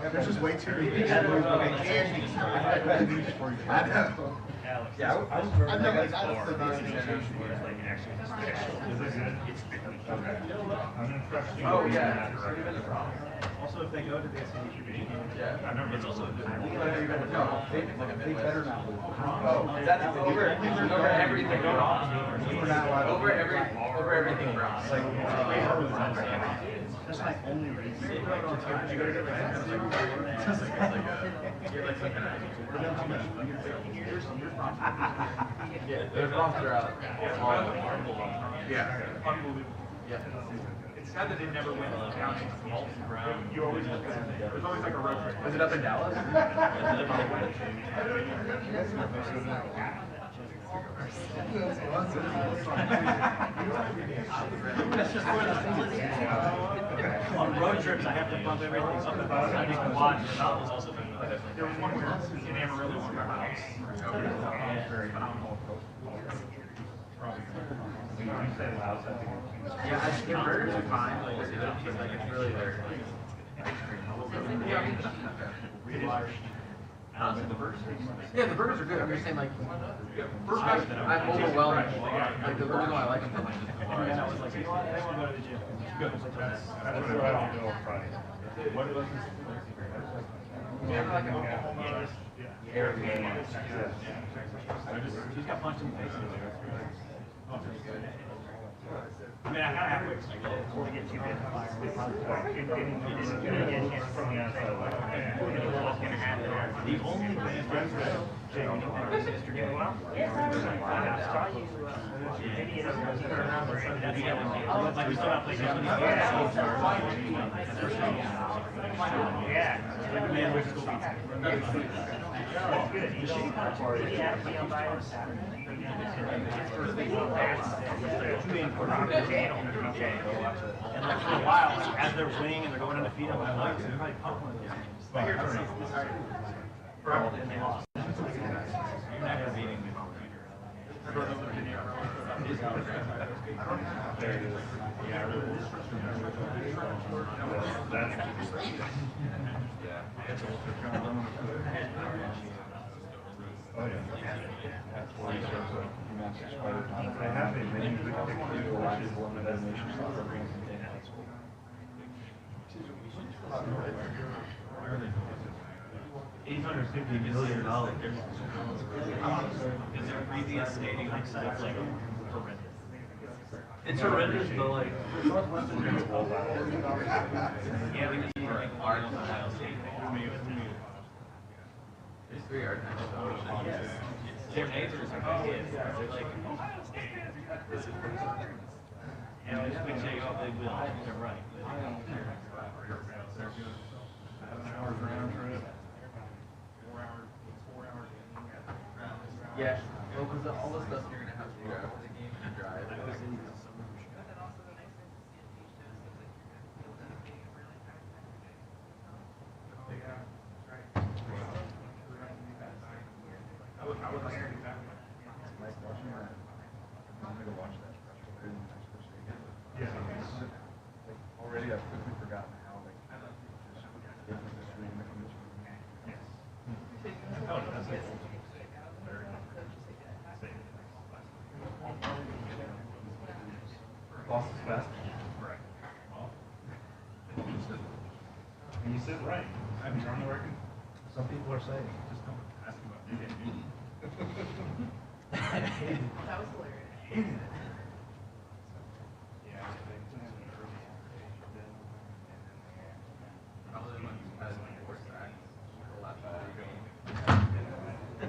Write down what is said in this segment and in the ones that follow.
There's just way too many categories for candy. I know. Yeah, I've never got the non-education. Oh, yeah. Also, if they go to the SAT, Yeah. it's also a good. No, they better not. Oh, that's over everything wrong. Over everything wrong. That's my only reason. Yeah, there's wrong throughout. Yeah. Unbelievable. Yeah. It's sad that they never went down to Walton Brown. You always look at it. There's always like a road trip. Was it up in Dallas? On road trips, I have to pump everything up and down. I can watch. That was also been there was one where in Amarillo, one of our house. Yeah, I think burgers are fine. Like, it's really there. Yeah, the burgers are good. I'm just saying, like, I'm overwhelmed. Like, the reason why I like them. And I was like, you know what? I want to go to the gym. Good. That's what I don't know on Friday. What was this? Yeah, like She's got punched in the face. I mean, I kind of have to explain it before we get too big. The only thing Jay, when you think your sister doing well? Yes, I saw you. Like we still have places on the yeah. Man, which school good. He had to be on by on Saturday. And like for a while, like, as they're winning and they're going undefeated, I'm like, they're probably pump one of these. But here's and they lost. You're not gonna beat me. Oh, yeah. That's why he's massive spider time. I have a many good pictures of watching one of the nation's soccer games in high school. $850 million. Is there crazy at skating like that's like horrendous? It's horrendous, but like yeah, we just like Arnold Ohio State. There's 3 yards. Their neighbors are kids. They're like Ohio State. And we say, oh, they will. They're right. Yeah. Well, because all the stuff you're gonna have to do after the game and drive. Already, I've quickly forgotten how they get to this room. Boston's best. Right. And you said right. I mean, on the record. Some people are saying, just don't ask about it. That was hilarious. Probably when you guys went to work back, a lot better. 3.5.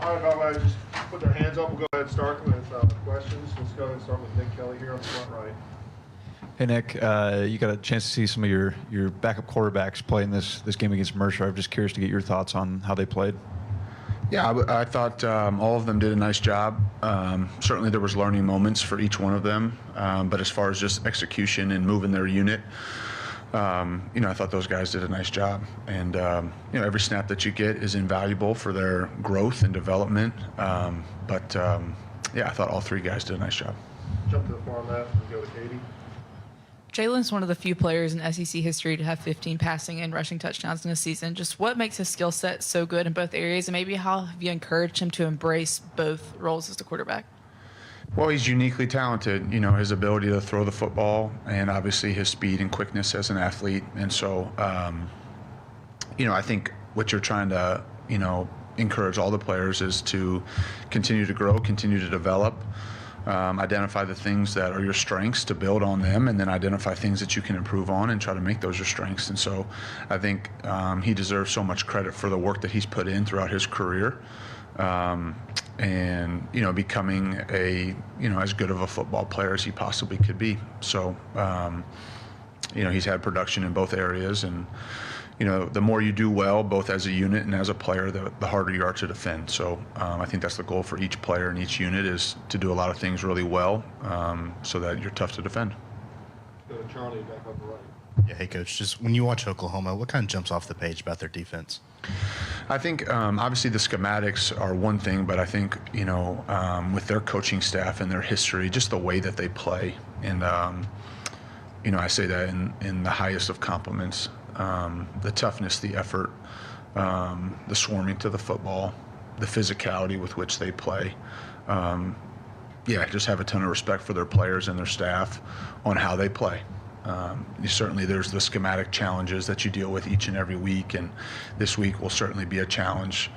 All right, everybody, just put their hands up. We'll go ahead and start with questions. Let's go ahead and start with Nick Kelly here on the front right. Hey Nick, you got a chance to see some of your backup quarterbacks playing this game against Mercer. I'm just curious to get your thoughts on how they played. Yeah, I thought all of them did a nice job. Certainly there was learning moments for each one of them, but as far as just execution and moving their unit, I thought those guys did a nice job. And, every snap that you get is invaluable for their growth and development. I thought all three guys did a nice job. Jump to the far left and go to Katie. Jalen's one of the few players in SEC history to have 15 passing and rushing touchdowns in a season. Just what makes his skill set so good in both areas, and maybe how have you encouraged him to embrace both roles as the quarterback? Well, he's uniquely talented, his ability to throw the football and obviously his speed and quickness as an athlete. And so, I think what you're trying to, encourage all the players is to continue to grow, continue to develop, identify the things that are your strengths to build on them, and then identify things that you can improve on and try to make those your strengths. And so I think he deserves so much credit for the work that he's put in throughout his career. And becoming as good of a football player as he possibly could be. So he's had production in both areas, and the more you do well both as a unit and as a player, the harder you are to defend. So I think that's the goal for each player and each unit, is to do a lot of things really well, so that you're tough to defend. Go to Charlie back up the right. Yeah, hey coach, just when you watch Oklahoma, what kind of jumps off the page about their defense? I think obviously the schematics are one thing, but I think with their coaching staff and their history, just the way that they play, and I say that in the highest of compliments, the toughness, the effort, the swarming to the football, the physicality with which they play. Just have a ton of respect for their players and their staff on how they play. Certainly there's the schematic challenges that you deal with each and every week, and this week will certainly be a challenge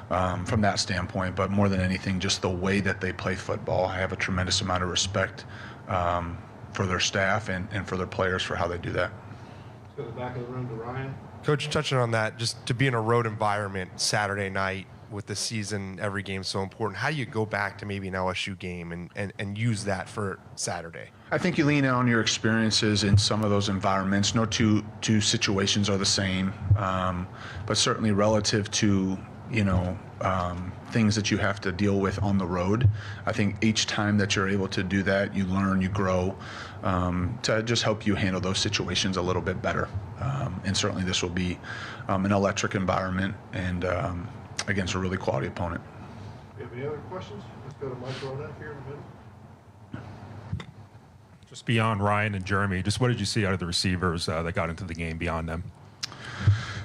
from that standpoint, but more than anything, just the way that they play football. I have a tremendous amount of respect for their staff and for their players for how they do that. Let's go to the back of the room to Ryan. Coach, touching on that, just to be in a road environment Saturday night with the season, every game so important, how do you go back to maybe an LSU game and use that for Saturday? I think you lean on your experiences in some of those environments. No two situations are the same, but certainly relative to things that you have to deal with on the road. I think each time that you're able to do that, you learn, you grow, to just help you handle those situations a little bit better. And certainly this will be an electric environment and against a really quality opponent. Do you have any other questions? Let's go to Mike Ronette here in a minute. Just beyond Ryan and Jeremy, just what did you see out of the receivers that got into the game beyond them?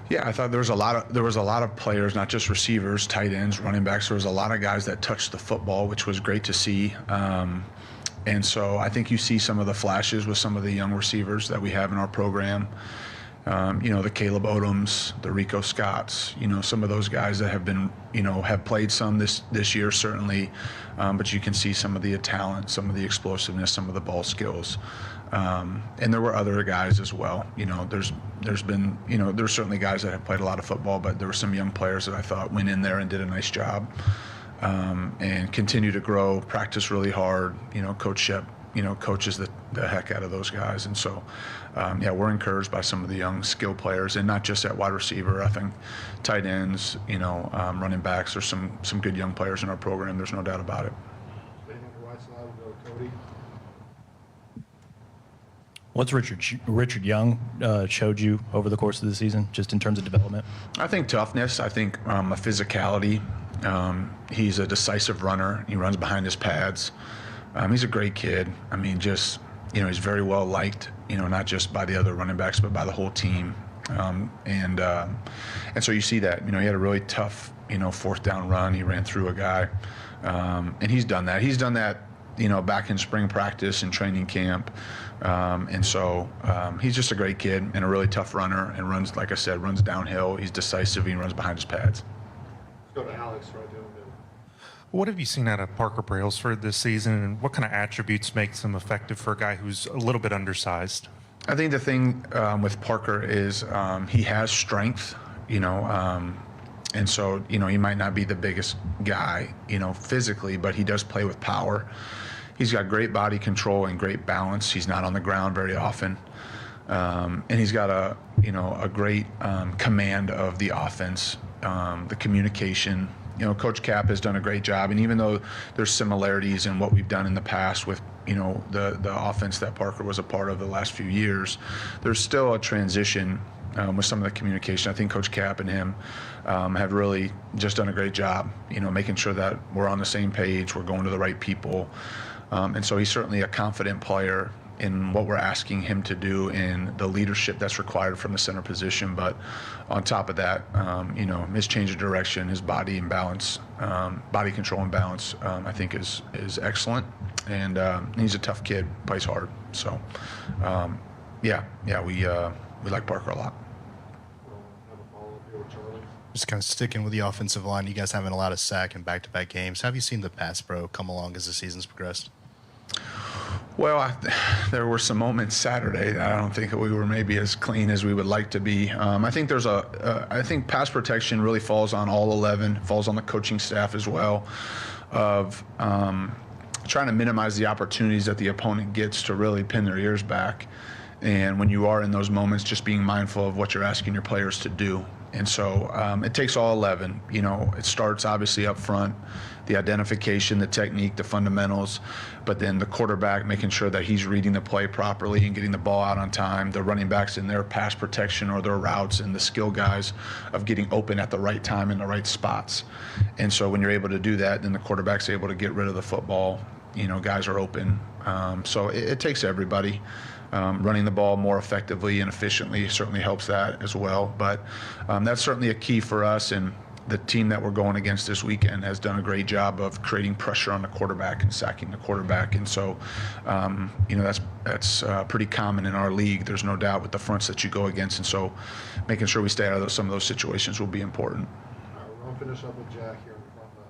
Yeah, I thought there was a lot of players, not just receivers, tight ends, running backs. There was a lot of guys that touched the football, which was great to see. And so I think you see some of the flashes with some of the young receivers that we have in our program. The Caleb Odoms, the Rico Scotts, some of those guys that have been, have played some this year certainly, but you can see some of the talent, some of the explosiveness, some of the ball skills. And there were other guys as well. There's certainly guys that have played a lot of football, but there were some young players that I thought went in there and did a nice job, and continue to grow, practice really hard. Coach Shep, coaches the heck out of those guys. And so, we're encouraged by some of the young skill players, and not just at wide receiver. I think tight ends, running backs, there's some good young players in our program. There's no doubt about it. Staying on the right side, we'll go to Cody. What's Richard Young showed you over the course of the season, just in terms of development? I think toughness. I think a physicality. He's a decisive runner. He runs behind his pads. He's a great kid. He's very well liked, not just by the other running backs, but by the whole team. And so you see that, he had a really tough, fourth down run. He ran through a guy. And he's done that. He's done that, back in spring practice and training camp. And so he's just a great kid and a really tough runner, and runs, like I said, runs downhill. He's decisive. He runs behind his pads. Let's go to Alex right there in the middle. What have you seen out of Parker Brailsford this season, and what kind of attributes makes him effective for a guy who's a little bit undersized? I think the thing with Parker is he has strength, and so, he might not be the biggest guy, physically, but he does play with power. He's got great body control and great balance. He's not on the ground very often. And he's got a great command of the offense, the communication. Coach Cap has done a great job, and even though there's similarities in what we've done in the past with the offense that Parker was a part of the last few years, there's still a transition with some of the communication. I think Coach Cap and him have really just done a great job, making sure that we're on the same page, we're going to the right people. And so he's certainly a confident player in what we're asking him to do and the leadership that's required from the center position. But on top of that, his change of direction, his body and balance, body control and balance, I think is excellent. And he's a tough kid, plays hard. So, we like Parker a lot. Just kind of sticking with the offensive line, you guys having a lot of sack in back-to-back games. Have you seen the pass pro come along as the season's progressed? Well, there were some moments Saturday that I don't think we were maybe as clean as we would like to be. I think I think pass protection really falls on all 11, falls on the coaching staff as well, of trying to minimize the opportunities that the opponent gets to really pin their ears back. And when you are in those moments, just being mindful of what you're asking your players to do. And so it takes all 11. It starts obviously up front, the identification, the technique, the fundamentals, but then the quarterback making sure that he's reading the play properly and getting the ball out on time, the running backs in their pass protection or their routes, and the skill guys of getting open at the right time in the right spots. And so when you're able to do that, then the quarterback's able to get rid of the football. Guys are open. So it takes everybody. Running the ball more effectively and efficiently certainly helps that as well. But that's certainly a key for us, and the team that we're going against this weekend has done a great job of creating pressure on the quarterback and sacking the quarterback. And so, that's pretty common in our league. There's no doubt with the fronts that you go against. And so making sure we stay out of some of those situations will be important. All right, we'll finish up with Jack here in the front left.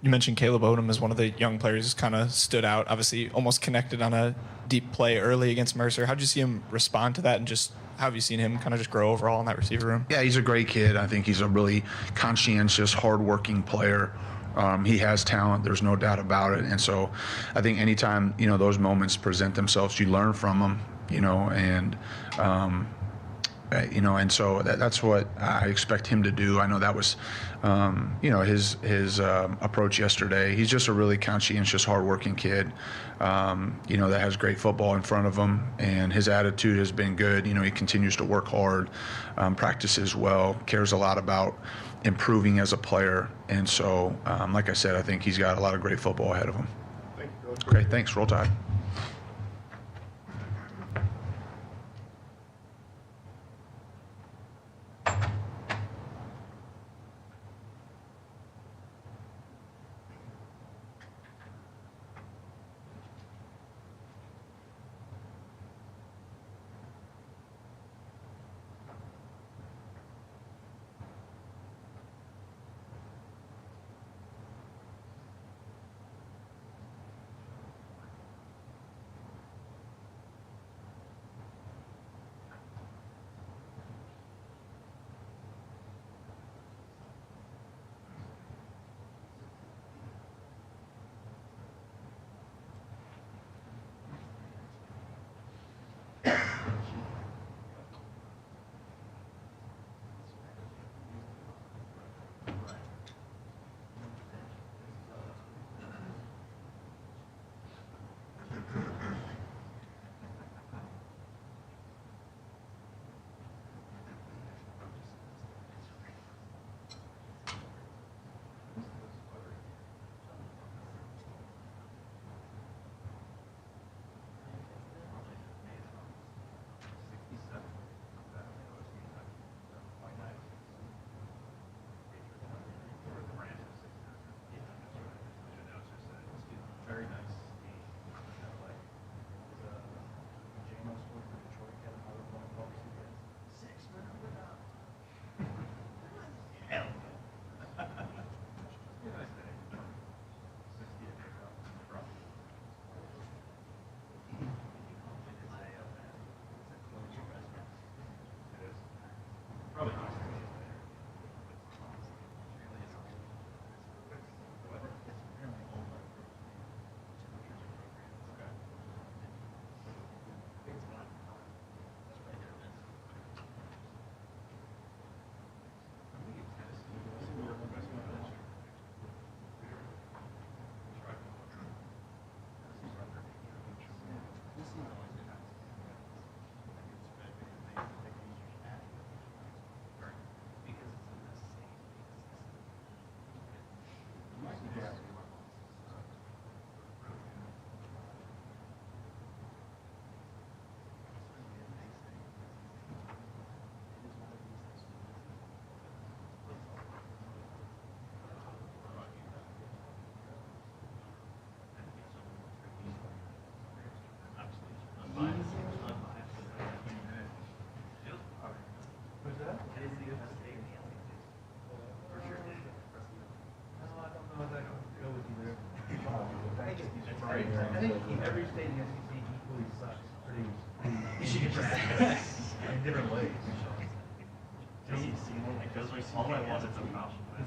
You mentioned Caleb Odom as one of the young players who's kind of stood out, obviously almost connected on a deep play early against Mercer. How did you see him respond to that, and just how have you seen him kind of just grow overall in that receiver room? Yeah, he's a great kid. I think he's a really conscientious, hardworking player. He has talent. There's no doubt about it. And so I think anytime, those moments present themselves, you learn from them, and and so that's what I expect him to do. I know that was, his approach yesterday. He's just a really conscientious, hardworking kid, that has great football in front of him, and his attitude has been good. He continues to work hard, practices well, cares a lot about improving as a player. And so, like I said, I think he's got a lot of great football ahead of him. Thank you, Coach. Great, thanks. Roll Tide. feels like all I want is a mouth. You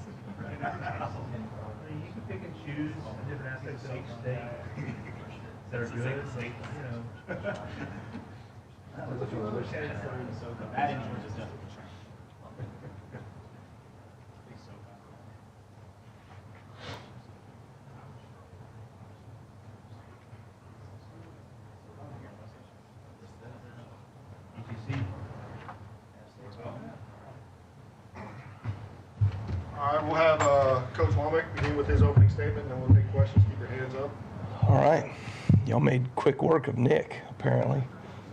can pick and choose different aspects of each state that are good, so, you know. That injury just doesn't. All right, we'll have Coach Womack begin with his opening statement, and then we'll take questions. Keep your hands up. All right. Y'all made quick work of Nick, apparently.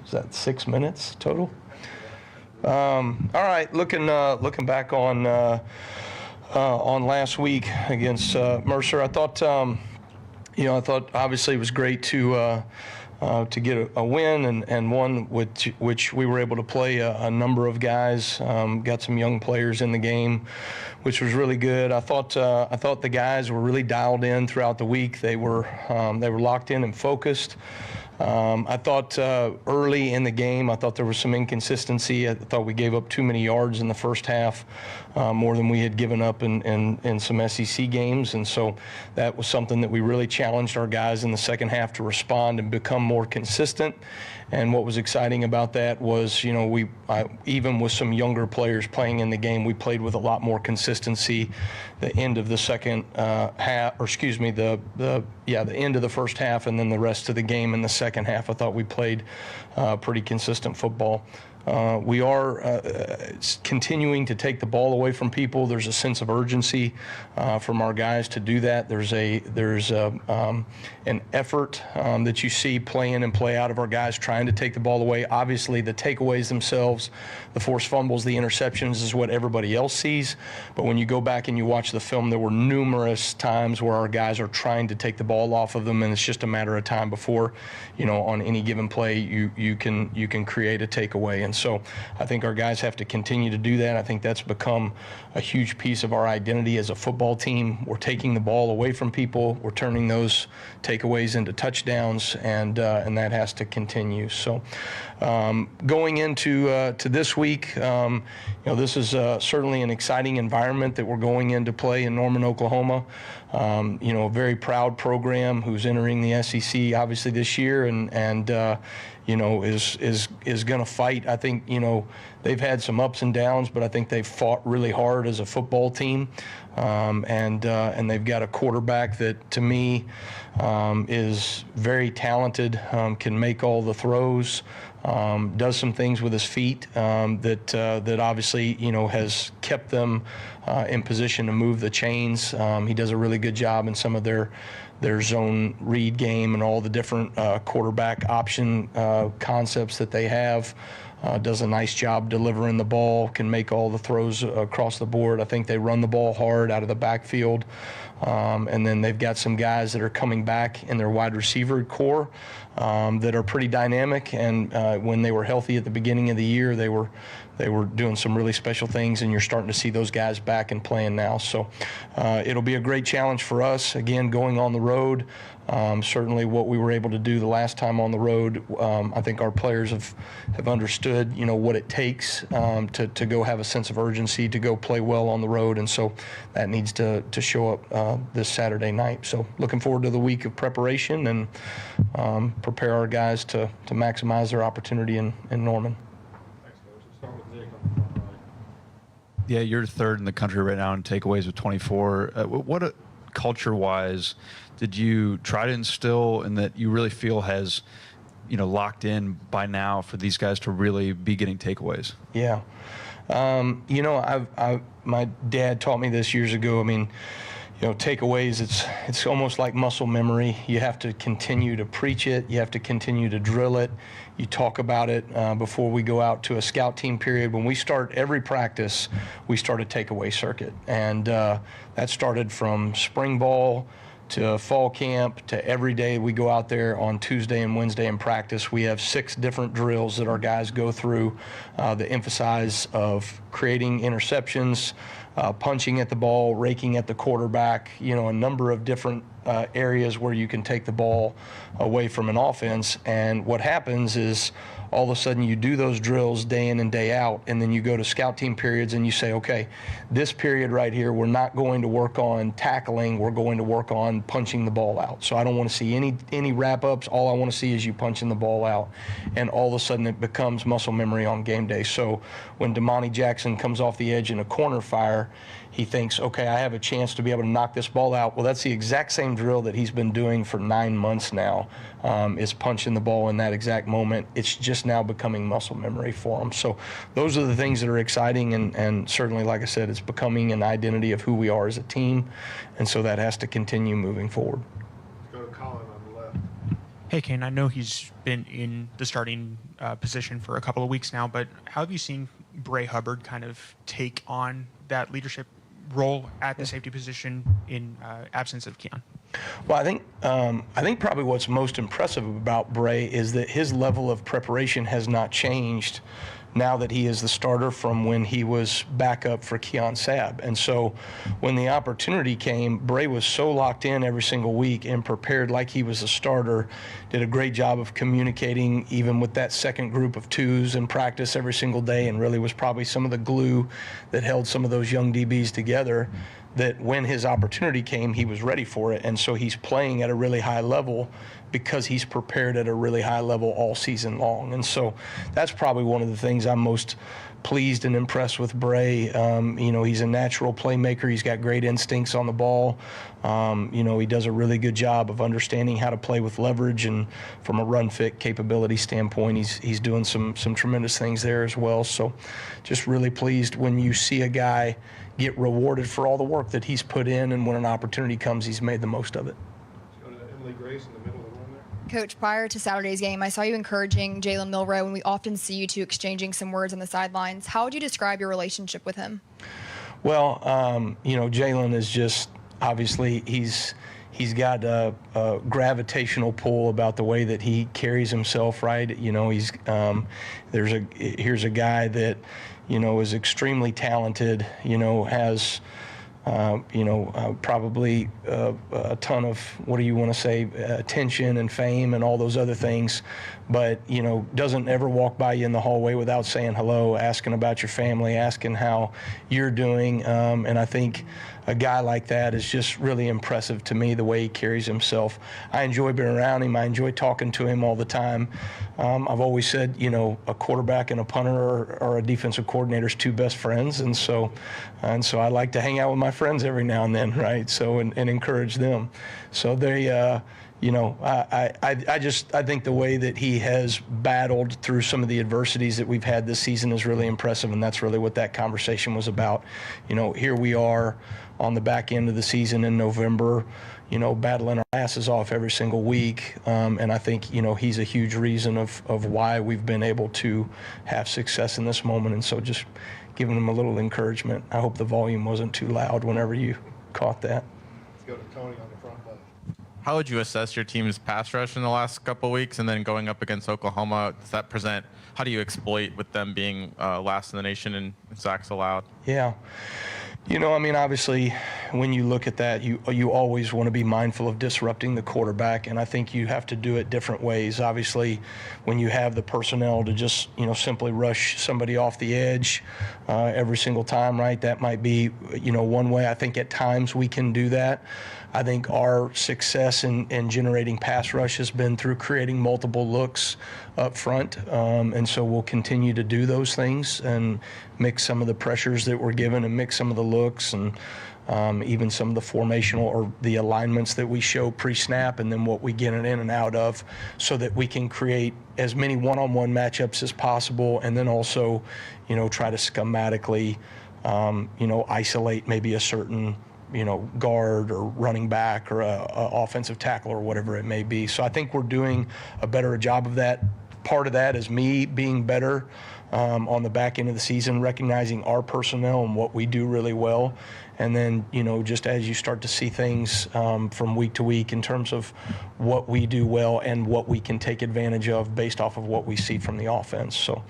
Is that 6 minutes total? All right, looking back on last week against Mercer, I thought obviously it was great to get a win and one which we were able to play a number of guys, got some young players in the game, which was really good. I thought the guys were really dialed in throughout the week. They were locked in and focused. I thought early in the game, I thought there was some inconsistency. I thought we gave up too many yards in the first half, more than we had given up in some SEC games. And so that was something that we really challenged our guys in the second half to respond and become more consistent. And what was exciting about that was, even with some younger players playing in the game, we played with a lot more consistency. The end of the second half, or excuse me, the end of the first half, and then the rest of the game in the second half, I thought we played pretty consistent football. We are continuing to take the ball away from people. There's a sense of urgency from our guys to do that. There's an effort that you see play in and play out of our guys trying to take the ball away. Obviously, the takeaways themselves, the forced fumbles, the interceptions is what everybody else sees. But when you go back and you watch the film, there were numerous times where our guys are trying to take the ball off of them, and it's just a matter of time before, on any given play, you can create a takeaway. And so I think our guys have to continue to do that. I think that's become a huge piece of our identity as a football team. We're taking the ball away from people. We're turning those takeaways into touchdowns, and that has to continue. So going into this week, this is certainly an exciting environment that we're going into play in Norman, Oklahoma. A very proud program who's entering the SEC obviously this year, and is going to fight. I think, they've had some ups and downs, but I think they've fought really hard as a football team. And they've got a quarterback that, to me, is very talented, can make all the throws, does some things with his feet that obviously, has kept them in position to move the chains. He does a really good job in some of their zone read game and all the different quarterback option concepts that they have. Does a nice job delivering the ball, can make all the throws across the board. I think they run the ball hard out of the backfield. And then they've got some guys that are coming back in their wide receiver core that are pretty dynamic. And when they were healthy at the beginning of the year, they were doing some really special things, and you're starting to see those guys back and playing now. So it'll be a great challenge for us, again, going on the road. Certainly what we were able to do the last time on the road, I think our players have understood, what it takes to go have a sense of urgency, to go play well on the road. And so that needs to show up this Saturday night. So looking forward to the week of preparation and prepare our guys to maximize their opportunity in Norman. Yeah, you're third in the country right now in takeaways with 24. What culture-wise did you try to instill and that you really feel has, locked in by now for these guys to really be getting takeaways? Yeah. My dad taught me this years ago. I mean, takeaways, it's almost like muscle memory. You have to continue to preach it. You have to continue to drill it. You talk about it before we go out to a scout team period. When we start every practice, we start a takeaway circuit. And that started from spring ball to fall camp to every day we go out there on Tuesday and Wednesday in practice. We have 6 different drills that our guys go through that emphasize of creating interceptions, punching at the ball, raking at the quarterback, a number of different areas where you can take the ball away from an offense. And what happens is all of a sudden you do those drills day in and day out, and then you go to scout team periods and you say, okay, this period right here, we're not going to work on tackling, we're going to work on punching the ball out. So I don't want to see any wrap-ups. All I want to see is you punching the ball out. And all of a sudden it becomes muscle memory on game day. So when Damani Jackson comes off the edge in a corner fire, he thinks, okay, I have a chance to be able to knock this ball out. Well, that's the exact same drill that he's been doing for 9 months now, is punching the ball in that exact moment. It's just now becoming muscle memory for him. So those are the things that are exciting, and certainly, like I said, it's becoming an identity of who we are as a team, and so that has to continue moving forward. Let's go to Colin on the left. Hey, Kane, I know he's been in the starting position for a couple of weeks now, but how have you seen Bray Hubbard kind of take on that leadership role at the safety position in absence of Keon? Well, I think probably what's most impressive about Bray is that his level of preparation has not changed now that he is the starter from when he was backup for Keon Sabb. And so when the opportunity came, Bray was so locked in every single week and prepared like he was a starter, did a great job of communicating even with that second group of twos in practice every single day, and really was probably some of the glue that held some of those young DBs together, that when his opportunity came, he was ready for it. And so he's playing at a really high level because he's prepared at a really high level all season long. And so that's probably one of the things I'm most pleased and impressed with Bray. He's a natural playmaker. He's got great instincts on the ball. He does a really good job of understanding how to play with leverage, and from a run fit capability standpoint, he's doing some tremendous things there as well. So just really pleased when you see a guy get rewarded for all the work that he's put in, and when an opportunity comes, he's made the most of it. Let's go to Emily Grace in the middle of the room there. Coach, prior to Saturday's game, I saw you encouraging Jalen Milroe, and we often see you two exchanging some words on the sidelines. How would you describe your relationship with him? Well, Jalen is just, obviously, he's got a gravitational pull about the way that he carries himself, right? Here's a guy that, is extremely talented, has, probably a ton of, what do you want to say, attention and fame and all those other things, but, doesn't ever walk by you in the hallway without saying hello, asking about your family, asking how you're doing. And I think a guy like that is just really impressive to me, the way he carries himself. I enjoy being around him. I enjoy talking to him all the time. I've always said, a quarterback and a punter or a defensive coordinator's two best friends. And so I like to hang out with my friends every now and then, right? So, and encourage them. So they, I think the way that he has battled through some of the adversities that we've had this season is really impressive, and that's really what that conversation was about. Here we are on the back end of the season in November, battling our asses off every single week, and I think, he's a huge reason of why we've been able to have success in this moment, and so just giving him a little encouragement. I hope the volume wasn't too loud whenever you caught that. Let's go to Tony on the front left. How would you assess your team's pass rush in the last couple of weeks, and then going up against Oklahoma? Does that present? How do you exploit with them being last in the nation in sacks allowed? Yeah. Obviously, when you look at that, you always want to be mindful of disrupting the quarterback, and I think you have to do it different ways. Obviously, when you have the personnel to just, simply rush somebody off the edge every single time, right? That might be, one way. I think at times we can do that. I think our success in generating pass rush has been through creating multiple looks up front, and so we'll continue to do those things and mix some of the pressures that we're given and mix some of the looks and even some of the formational or the alignments that we show pre-snap, and then what we get in and out of, so that we can create as many one-on-one matchups as possible, and then also, try to schematically, isolate maybe a certain guard or running back or a offensive tackle or whatever it may be. So I think we're doing a better job of that. Part of that is me being better on the back end of the season, recognizing our personnel and what we do really well. And then, just as you start to see things from week to week in terms of what we do well and what we can take advantage of based off of what we see from the offense. So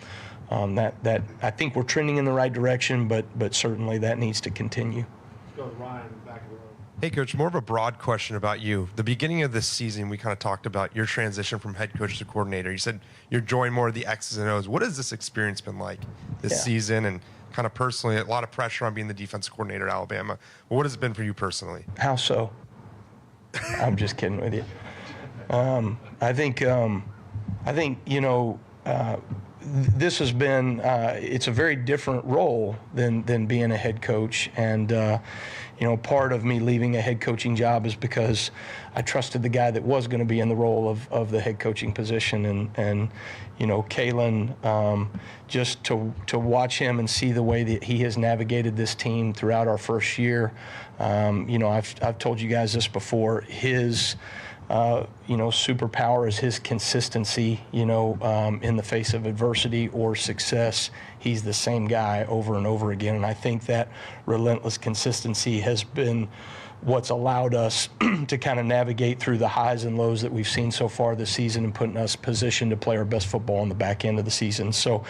that I think we're trending in the right direction, but certainly that needs to continue. Let's go to Ryan in the back of the room. Hey, Coach, more of a broad question about you. The beginning of this season, we kind of talked about your transition from head coach to coordinator. You said you're enjoying more of the X's and O's. What has this experience been like this season? And kind of personally, a lot of pressure on being the defensive coordinator at Alabama. But what has it been for you personally? How so? I'm just kidding with you. I think this has been it's a very different role than being a head coach, and part of me leaving a head coaching job is because I trusted the guy that was going to be in the role of the head coaching position, and Kalen, just to watch him and see the way that he has navigated this team throughout our first year. I've told you guys this before. His superpower is his consistency, in the face of adversity or success. He's the same guy over and over again. And I think that relentless consistency has been what's allowed us to kind of navigate through the highs and lows that we've seen so far this season and putting us positioned to play our best football on the back end of the season. So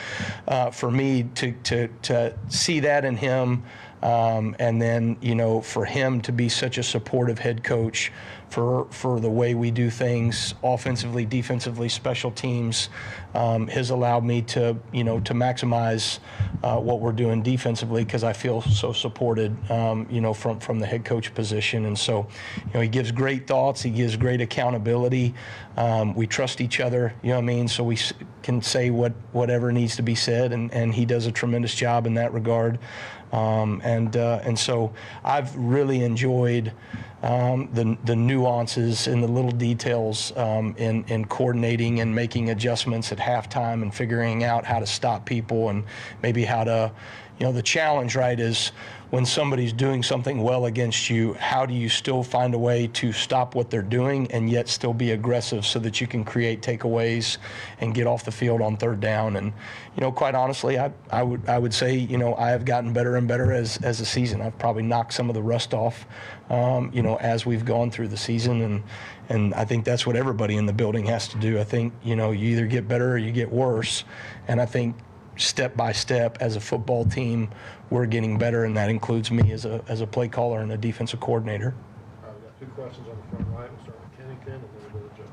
for me to see that in him, and then, for him to be such a supportive head coach for the way we do things offensively, defensively, special teams, has allowed me to maximize what we're doing defensively, because I feel so supported, from the head coach position. And so, he gives great thoughts. He gives great accountability. We trust each other, so we can say whatever needs to be said, and he does a tremendous job in that regard. And so I've really enjoyed the nuances and the little details in coordinating and making adjustments at halftime and figuring out how to stop people, and maybe how to, the challenge, right, is when somebody's doing something well against you, how do you still find a way to stop what they're doing and yet still be aggressive so that you can create takeaways and get off the field on third down? And, quite honestly, I would say, I have gotten better and better as the season. I've probably knocked some of the rust off, as we've gone through the season. And I think that's what everybody in the building has to do. I think, you either get better or you get worse. And I think step by step as a football team, we're getting better, and that includes me as a play caller and a defensive coordinator. We've got two questions on the front right. We'll start with Kennington, and then we'll go to Joe.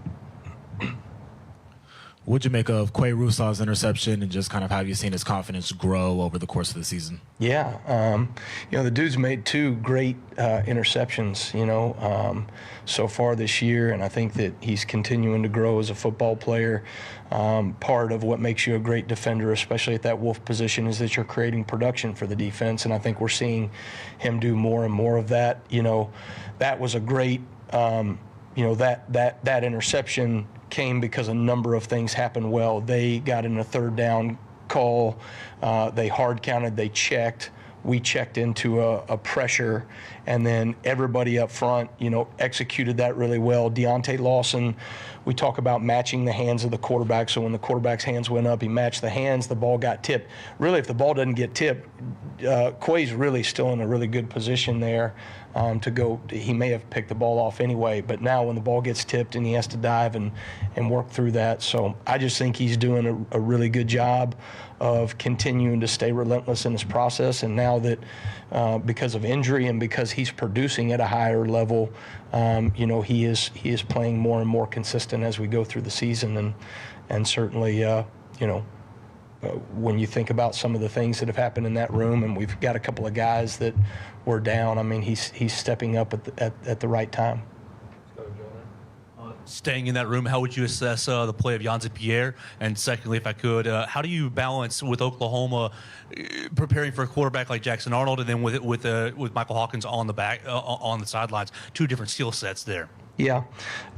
What'd you make of Quay Rusaw's interception, and just kind of how have you seen his confidence grow over the course of the season? Yeah, the dude's made two great interceptions, so far this year, and I think that he's continuing to grow as a football player. Part of what makes you a great defender, especially at that Wolf position, is that you're creating production for the defense, and I think we're seeing him do more and more of that. That was a great, that interception came because a number of things happened well. They got in a third down call. They hard counted. They checked. We checked into a pressure, and then everybody up front, executed that really well. Deontay Lawson, we talk about matching the hands of the quarterback. So when the quarterback's hands went up, he matched the hands. The ball got tipped. Really, if the ball doesn't get tipped, Quay's really still in a really good position there to go. He may have picked the ball off anyway, but now when the ball gets tipped and he has to dive and work through that. So I just think he's doing a really good job of continuing to stay relentless in his process. And now that because of injury and because he's producing at a higher level, he is playing more and more consistent as we go through the season. And certainly, when you think about some of the things that have happened in that room, and we've got a couple of guys that were down, I mean, he's stepping up at the right time. Staying in that room, how would you assess the play of Yhonzae Pierre? And secondly, if I could, how do you balance with Oklahoma preparing for a quarterback like Jackson Arnold, and then with Michael Hawkins on the sidelines? Two different skill sets there. Yeah.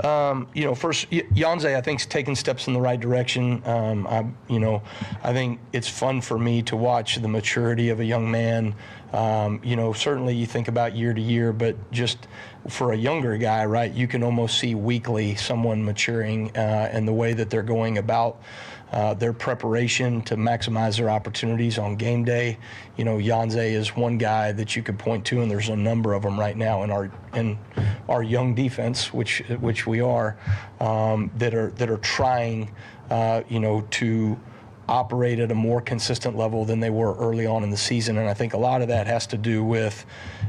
First, Yhonzae, I think, is taking steps in the right direction. I think it's fun for me to watch the maturity of a young man. Certainly you think about year to year, but just for a younger guy, right, you can almost see weekly someone maturing and the way that they're going about their preparation to maximize their opportunities on game day. Yhonzae is one guy that you could point to, and there's a number of them right now in our young defense, which we are, that are trying, to operate at a more consistent level than they were early on in the season. And I think a lot of that has to do with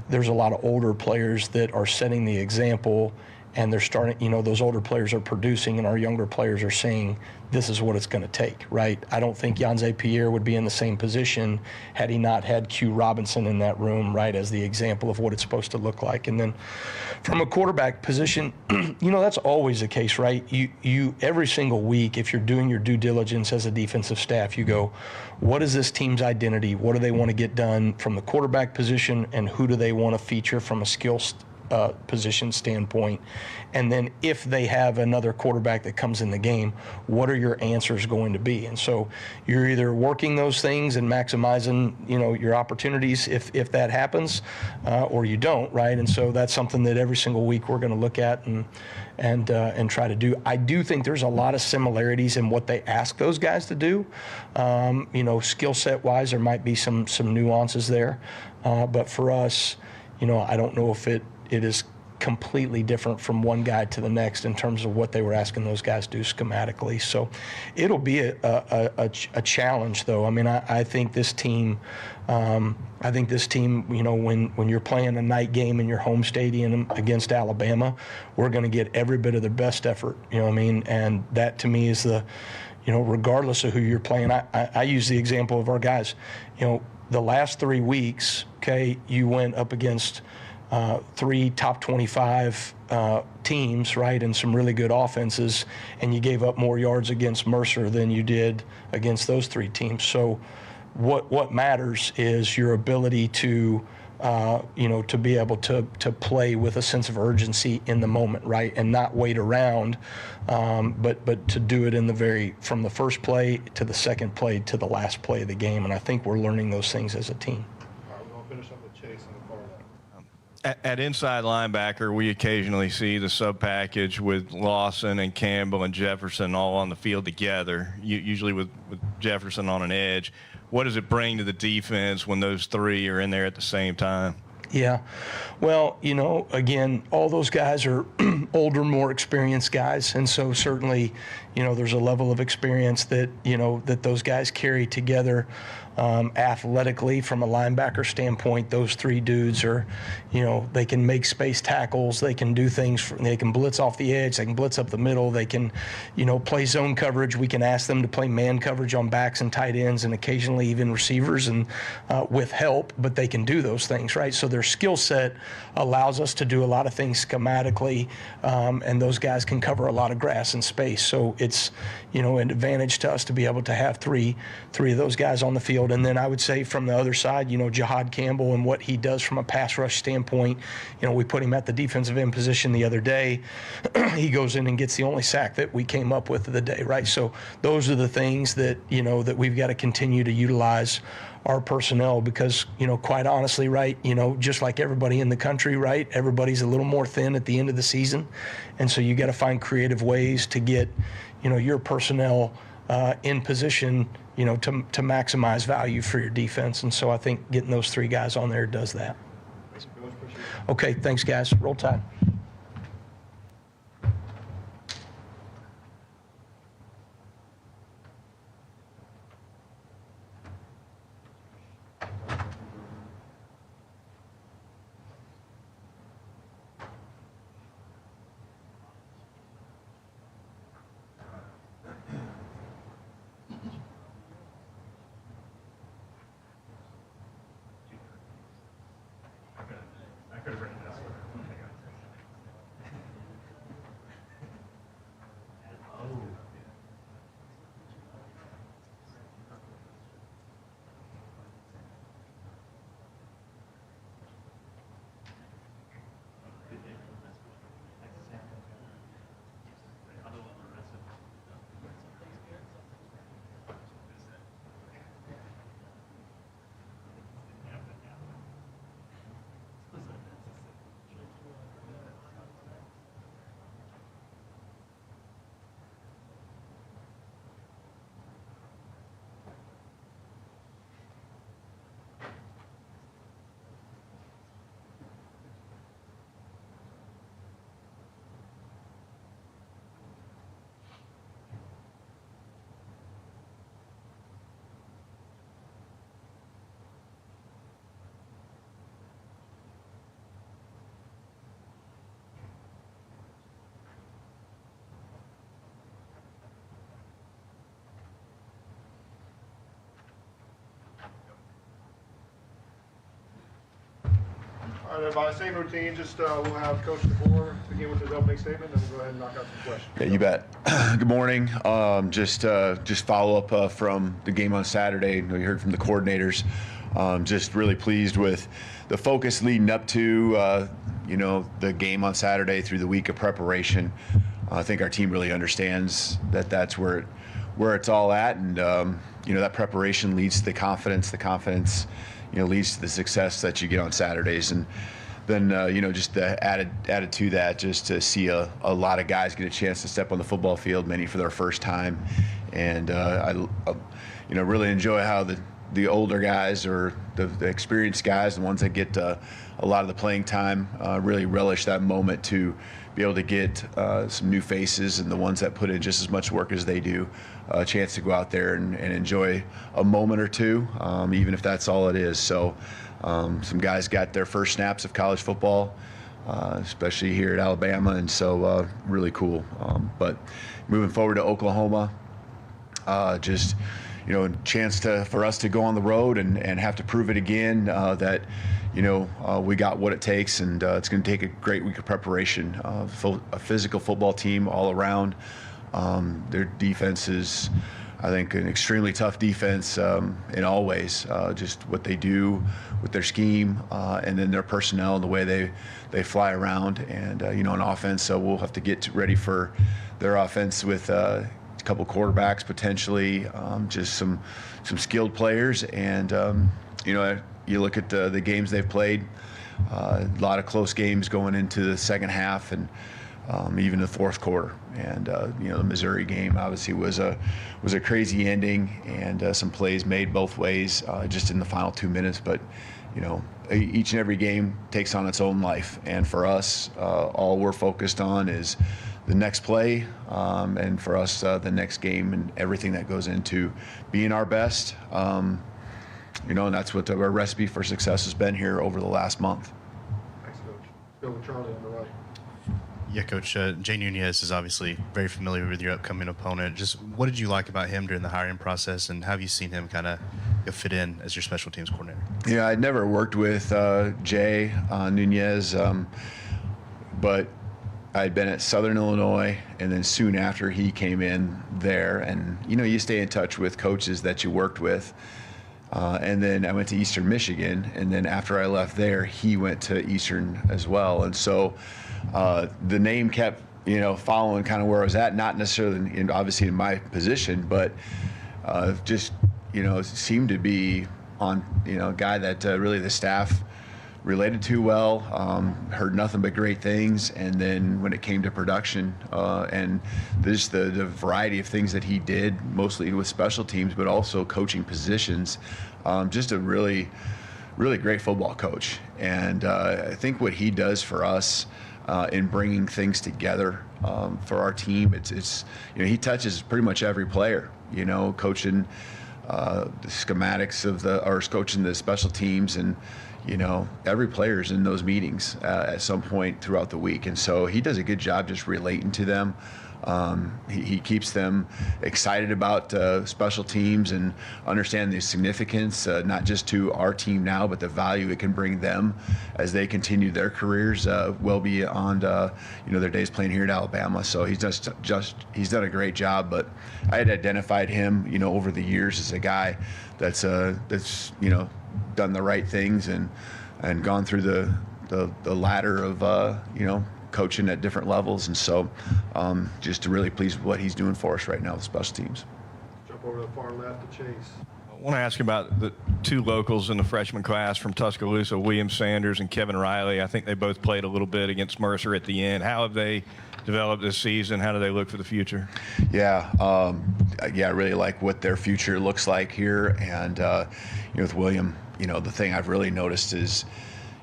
there's a lot of older players that are setting the example, and they're starting, you know, those older players are producing, and our younger players are saying this is what it's going to take, right? I don't think Janze Pierre would be in the same position had he not had Q Robinson in that room, right, as the example of what it's supposed to look like. And then from a quarterback position, you know, that's always the case, right? You every single week, if you're doing your due diligence as a defensive staff, you go, what is this team's identity? What do they want to get done from the quarterback position, and who do they want to feature from a skill position standpoint? And then if they have another quarterback that comes in the game, what are your answers going to be? And so you're either working those things and maximizing, you know, your opportunities if that happens, or you don't, right? And so that's something that every single week we're going to look at and try to do. I do think there's a lot of similarities in what they ask those guys to do. You know, skill set wise, there might be some nuances there, but for us, you know, I don't know if it is completely different from one guy to the next in terms of what they were asking those guys to do schematically. So it'll be a challenge, though. I mean, I think this team, you know, when you're playing a night game in your home stadium against Alabama, we're going to get every bit of their best effort, you know what I mean? And that, to me, is the, you know, regardless of who you're playing. I use the example of our guys. You know, the last 3 weeks, okay, you went up against 3 top 25 teams, right, and some really good offenses, and you gave up more yards against Mercer than you did against those 3 teams. So what matters is your ability to, you know, to be able to play with a sense of urgency in the moment, right, and not wait around, but to do it from the first play to the second play to the last play of the game. And I think we're learning those things as a team. All right, we're going to finish up with Chase in the far left. At inside linebacker, we occasionally see the sub package with Lawson and Campbell and Jefferson all on the field together, usually with Jefferson on an edge. What does it bring to the defense when those 3 are in there at the same time? Yeah. Well, you know, again, all those guys are older, more experienced guys. And so certainly, you know, there's a level of experience that, you know, that those guys carry together. Athletically, from a linebacker standpoint, those 3 dudes are, you know, they can make space tackles, they can do things, they can blitz off the edge, they can blitz up the middle, they can, you know, play zone coverage. We can ask them to play man coverage on backs and tight ends and occasionally even receivers and with help, but they can do those things, right? So their skill set allows us to do a lot of things schematically, and those guys can cover a lot of grass and space. So it's, you know, an advantage to us to be able to have three of those guys on the field. And then I would say from the other side, you know, Jahad Campbell and what he does from a pass rush standpoint, you know, we put him at the defensive end position the other day. He goes in and gets the only sack that we came up with of the day, right? So those are the things that, you know, that we've got to continue to utilize our personnel because, you know, quite honestly, right, you know, just like everybody in the country, right, everybody's a little more thin at the end of the season. And so you got to find creative ways to get, you know, your personnel in position, you know, to maximize value for your defense. And so I think getting those 3 guys on there does that. Okay, thanks, guys. Roll Tide. I could have written this one. Same routine, just we'll have Coach DeBoer begin with his opening statement, and we'll go ahead and knock out some questions. Yeah, you bet. Good morning. Just follow up from the game on Saturday. You heard from the coordinators. Just really pleased with the focus leading up to the game on Saturday through the week of preparation. I think our team really understands that that's where it's all at, and that preparation leads to the confidence. The confidence, leads to the success that you get on Saturdays, and then just added to that, just to see a lot of guys get a chance to step on the football field, many for their first time, and I really enjoy how the older guys or the experienced guys, the ones that get a lot of the playing time, really relish that moment to be able to get some new faces, and the ones that put in just as much work as they do, a chance to go out there and enjoy a moment or two, even if that's all it is. So some guys got their first snaps of college football, especially here at Alabama, and so really cool. But moving forward to Oklahoma, a chance for us to go on the road and have to prove it again that we got what it takes, and it's going to take a great week of preparation. A physical football team all around. Their defense is, I think, an extremely tough defense in all ways. Just what they do with their scheme, and then their personnel and the way they fly around, and on offense. So we'll have to get ready for their offense with a couple quarterbacks potentially, just some skilled players, and you look at the games they've played, a lot of close games going into the second half, and even the fourth quarter. And the Missouri game obviously was a crazy ending, and some plays made both ways just in the final 2 minutes. But each and every game takes on its own life, and for us, all we're focused on is the next play, and for us, the next game, and everything that goes into being our best. And that's what our recipe for success has been here over the last month. Thanks, Coach. Go with Charlie on the right. Yeah, Coach. Jay Nunez is obviously very familiar with your upcoming opponent. Just what did you like about him during the hiring process, and how have you seen him kind of fit in as your special teams coordinator? Yeah, I'd never worked with Jay Nunez, but I'd been at Southern Illinois, and then soon after he came in there, and you stay in touch with coaches that you worked with. And then I went to Eastern Michigan, and then after I left there, he went to Eastern as well. And so the name kept, following kind of where I was at, not necessarily, obviously in my position, but just, seemed to be on, a guy that really the staff related to well, heard nothing but great things. And then when it came to production and just the variety of things that he did, mostly with special teams, but also coaching positions, just a really, really great football coach. And I think what he does for us in bringing things together for our team, it's he touches pretty much every player, coaching the schematics of coaching the special teams, and every player's in those meetings at some point throughout the week. And so he does a good job just relating to them. He keeps them excited about special teams and understand the significance, not just to our team now, but the value it can bring them as they continue their careers well beyond their days playing here at Alabama. So he's he's done a great job. But I had identified him over the years as a guy that's done the right things and gone through the ladder of coaching at different levels. And so just really pleased with what he's doing for us right now with special teams. Jump over to the far left to Chase. I want to ask you about the two locals in the freshman class from Tuscaloosa, William Sanders and Kevin Riley. I think they both played a little bit against Mercer at the end. How have they developed this season? How do they look for the future? Yeah, I really like what their future looks like here. And with William, the thing I've really noticed is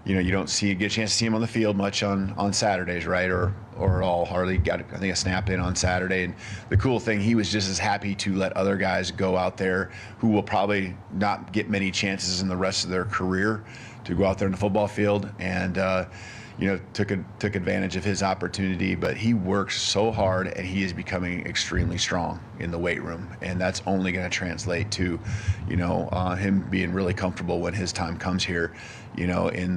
you don't get a chance to see him on the field much on Saturdays, right? Or at all. Hardly got, I think, a snap in on Saturday. And the cool thing, he was just as happy to let other guys go out there who will probably not get many chances in the rest of their career to go out there in the football field. And took advantage of his opportunity. But he works so hard, and he is becoming extremely strong in the weight room, and that's only going to translate to him being really comfortable when his time comes here in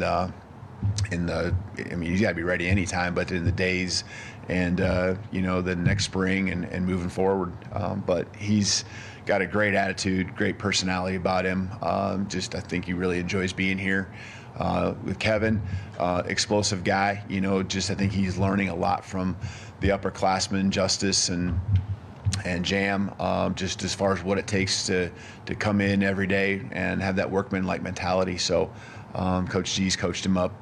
I mean, he's got to be ready anytime, but in the days and, the next spring and moving forward. But he's got a great attitude, great personality about him. I think he really enjoys being here. With Kevin, explosive guy, I think he's learning a lot from the upperclassmen, Justice and Jam, just as far as what it takes to come in every day and have that workman-like mentality. So Coach G's coached him up,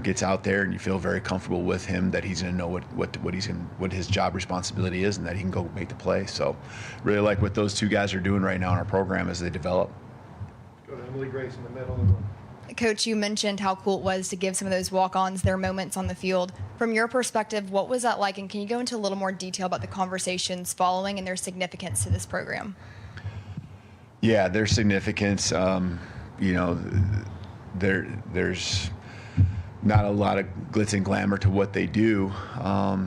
gets out there, and you feel very comfortable with him that he's going to know what his job responsibility is and that he can go make the play. So really like what those two guys are doing right now in our program as they develop. Go to Emily Grace in the middle. Coach, you mentioned how cool it was to give some of those walk-ons their moments on the field. From your perspective, what was that like? And can you go into a little more detail about the conversations following and their significance to this program? Yeah, their significance, there's not a lot of glitz and glamour to what they do, but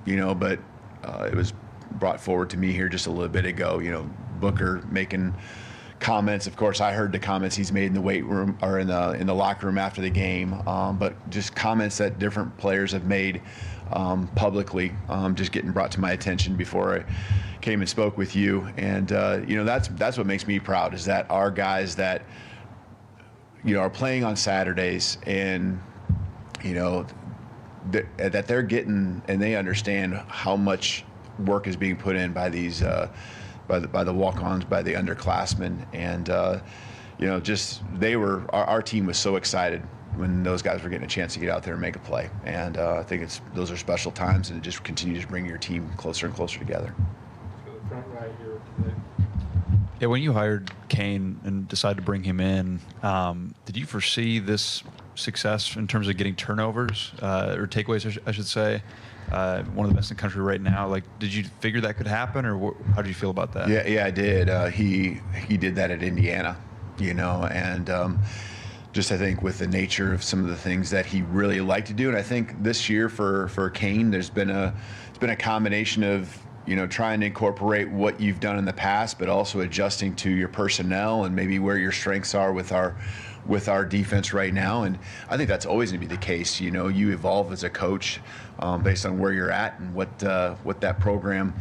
it was brought forward to me here just a little bit ago. Booker making comments. Of course, I heard the comments he's made in the weight room or in the locker room after the game, but just comments that different players have made publicly, just getting brought to my attention before I came and spoke with you. And that's what makes me proud, is that our guys that are playing on Saturdays and that they're getting, and they understand how much work is being put in by these by the walk-ons, by the underclassmen, and our team was so excited when those guys were getting a chance to get out there and make a play, and I think those are special times, and it just continues to bring your team closer and closer together. Let's go to the front right here. Yeah, when you hired Kane and decided to bring him in, did you foresee this success in terms of getting turnovers or takeaways, I should say? One of the best in the country right now. Like, did you figure that could happen, or how did you feel about that? Yeah, I did. He did that at Indiana, and just I think with the nature of some of the things that he really liked to do, and I think this year for Kane, it's been a combination of trying to incorporate what you've done in the past, but also adjusting to your personnel and maybe where your strengths are with our defense right now. And I think that's always going to be the case. You evolve as a coach based on where you're at and what that program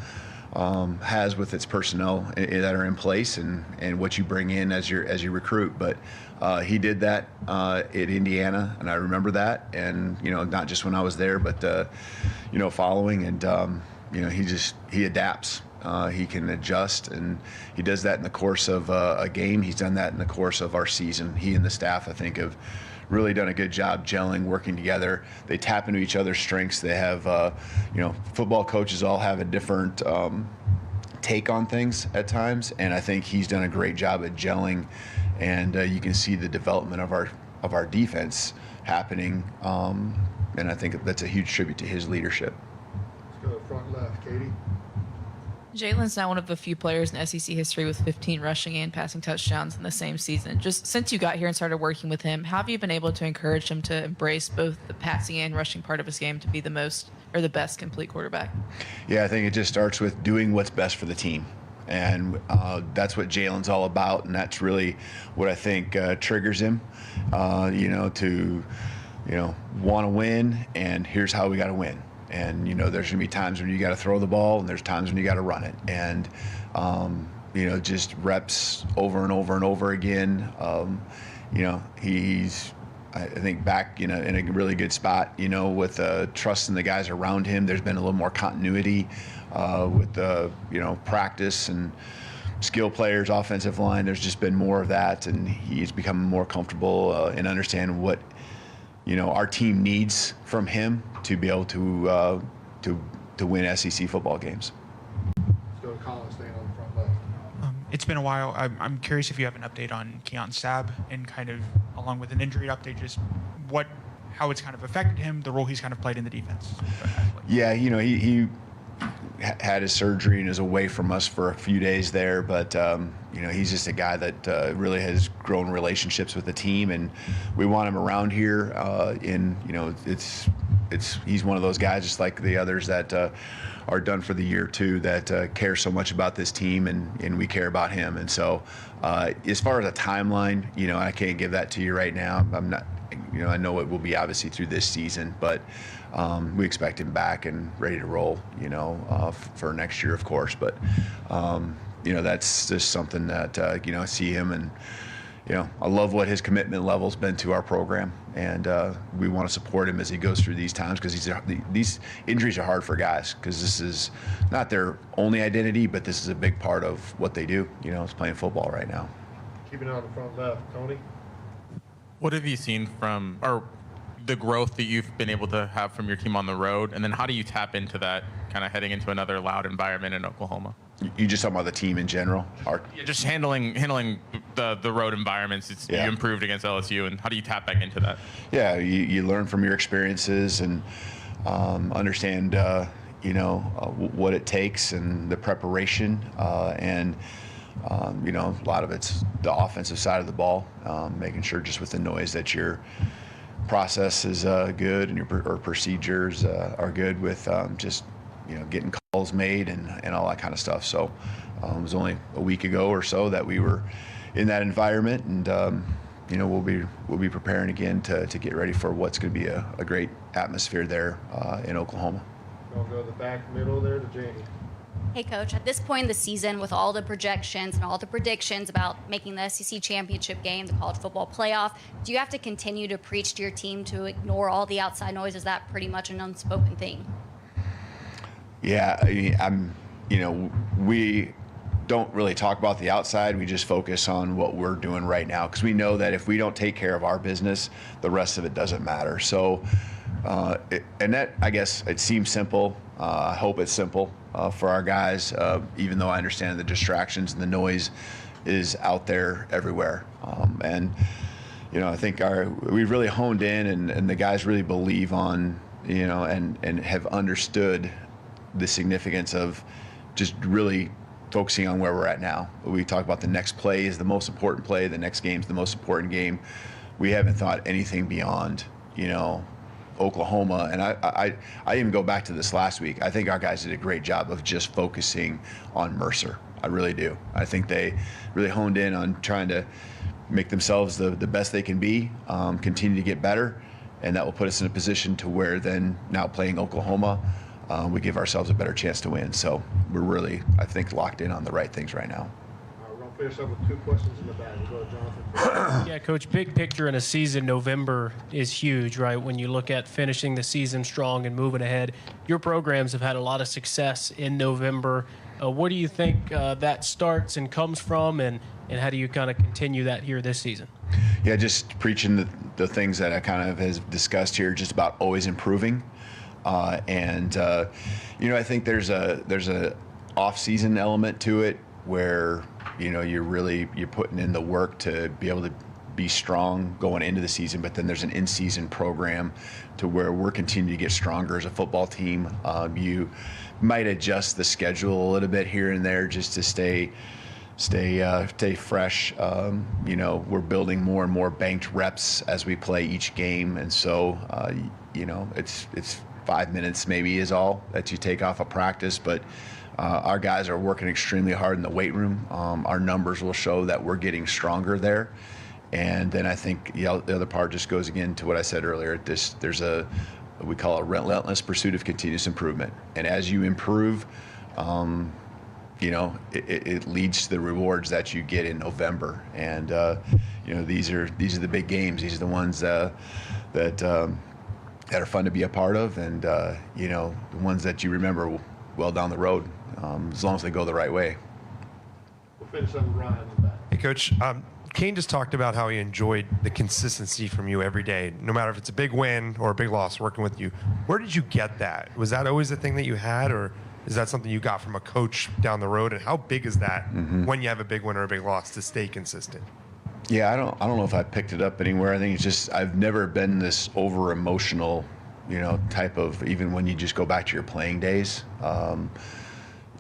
has with its personnel that are in place and what you bring in as you recruit. But he did that at Indiana, and I remember that. And not just when I was there, but following, and he adapts. He can adjust, and he does that in the course of a game. He's done that in the course of our season. He and the staff, I think, have really done a good job gelling, working together. They tap into each other's strengths. They have, football coaches all have a different take on things at times, and I think he's done a great job at gelling, and you can see the development of our defense happening, and I think that's a huge tribute to his leadership. Let's go to the front left, Katie. Jalen's now one of the few players in SEC history with 15 rushing and passing touchdowns in the same season. Just since you got here and started working with him, how have you been able to encourage him to embrace both the passing and rushing part of his game to be the best complete quarterback? Yeah, I think it just starts with doing what's best for the team. And that's what Jalen's all about, and that's really what I think triggers him, to want to win, and here's how we got to win. And, there's going to be times when you got to throw the ball, and there's times when you got to run it. And, just reps over and over and over again. He's, I think, back in a really good spot, with trust in the guys around him. There's been a little more continuity with the, practice and skill players, offensive line. There's just been more of that, and he's become more comfortable and understand what our team needs from him to be able to win SEC football games. Let's go to Colin, staying on the front left. It's been a while. I'm curious if you have an update on Keon Sabb, and kind of along with an injury update, just how it's kind of affected him, the role he's kind of played in the defense. Yeah, he had his surgery and is away from us for a few days there, but he's just a guy that really has grown relationships with the team, and we want him around here. He's one of those guys, just like the others that are done for the year too, that care so much about this team, and we care about him. And so as far as a timeline, I can't give that to you right now. I'm not I know it will be obviously through this season, but we expect him back and ready to roll, for next year, of course. But, that's just something that, I see him and, I love what his commitment level's been to our program, and we want to support him as he goes through these times, because these injuries are hard for guys, because this is not their only identity, but this is a big part of what they do. It's playing football right now. Keeping it on the front left, Tony. What have you seen or the growth that you've been able to have from your team on the road, and then how do you tap into that kind of heading into another loud environment in Oklahoma? You just talking about the team in general? Yeah, just handling the road environments. You improved against LSU, and how do you tap back into that? Yeah, you learn from your experiences and understand, what it takes and the preparation, and a lot of it's the offensive side of the ball, making sure just with the noise that your process is good and your procedures are good with just getting calls made and all that kind of stuff. So it was only a week ago or so that we were in that environment, and we'll be preparing again to get ready for what's going to be a great atmosphere there in Oklahoma. We'll go to the back middle there to Jamie. Hey, Coach, at this point in the season, with all the projections and all the predictions about making the SEC championship game, the college football playoff, do you have to continue to preach to your team to ignore all the outside noise? Is that pretty much an unspoken thing? Yeah, we don't really talk about the outside. We just focus on what we're doing right now, because we know that if we don't take care of our business, the rest of it doesn't matter. So, and that, I guess, it seems simple. I hope it's simple for our guys, even though I understand the distractions and the noise is out there everywhere. And, I think we've really honed in, and the guys really believe on, and have understood the significance of just really focusing on where we're at now. We talk about the next play is the most important play, the next game's the most important game. We haven't thought anything beyond, Oklahoma. And I even go back to this last week. I think our guys did a great job of just focusing on Mercer. I really do. I think they really honed in on trying to make themselves the best they can be, continue to get better, and that will put us in a position to where then now playing Oklahoma, we give ourselves a better chance to win. So we're really, I think, locked in on the right things right now. We're going to finish up with 2 questions in the back. We'll go to Jonathan. Yeah, Coach, big picture in a season, November is huge, right? When you look at finishing the season strong and moving ahead, your programs have had a lot of success in November. What do you think that starts and comes from, and how do you kind of continue that here this season? Yeah, just preaching the things that I kind of has discussed here, just about always improving. I think there's a off-season element to it where, you're putting in the work to be able to be strong going into the season, but then there's an in-season program to where we're continuing to get stronger as a football team. You might adjust the schedule a little bit here and there just to stay fresh. We're building more and more banked reps as we play each game, and so it's 5 minutes maybe is all that you take off of practice, but our guys are working extremely hard in the weight room. Our numbers will show that we're getting stronger there. And then I think the other part just goes again to what I said earlier. There's we call a relentless pursuit of continuous improvement. And as you improve, it leads to the rewards that you get in November. And these are the big games. These are the ones that are fun to be a part of, and the ones that you remember well down the road, as long as they go the right way. We'll finish up with Ryan in the back. Hey, Coach. Kane just talked about how he enjoyed the consistency from you every day, no matter if it's a big win or a big loss working with you. Where did you get that? Was that always the thing that you had, or is that something you got from a coach down the road? And how big is that when you have a big win or a big loss to stay consistent? Yeah, I don't know if I picked it up anywhere. I think it's just I've never been this over emotional, type of, even when you just go back to your playing days.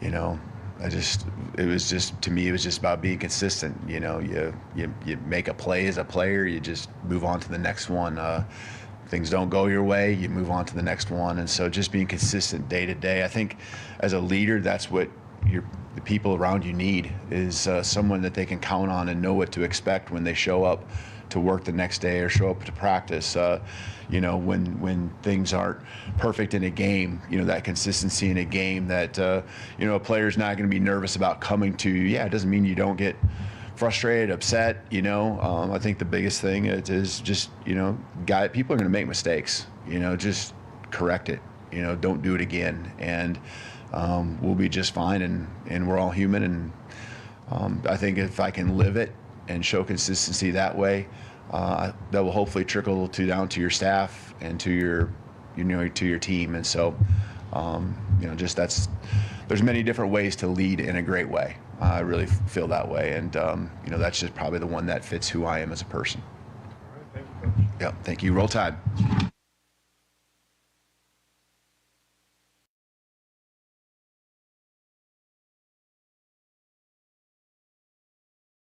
It was just, to me, it was just about being consistent. You make a play as a player, you just move on to the next one. Things don't go your way, you move on to the next one. And so just being consistent day to day. I think as a leader, that's what the people around you need, is someone that they can count on and know what to expect when they show up to work the next day or show up to practice. You know, when things aren't perfect in a game, you know, that consistency in a game that, you know, a player's not going to be nervous about coming to you. Yeah, it doesn't mean you don't get frustrated, upset, you know. I think the biggest thing is just, you know, people are going to make mistakes, you know, just correct it, you know, don't do it again. And we'll be just fine, and we're all human. And I think if I can live it and show consistency that way, that will hopefully trickle down to your staff and to your, you know, to your team. And so, you know, just there's many different ways to lead in a great way. I really feel that way, and you know, that's just probably the one that fits who I am as a person. All right, thank you, Coach. Yep, thank you. Roll Tide.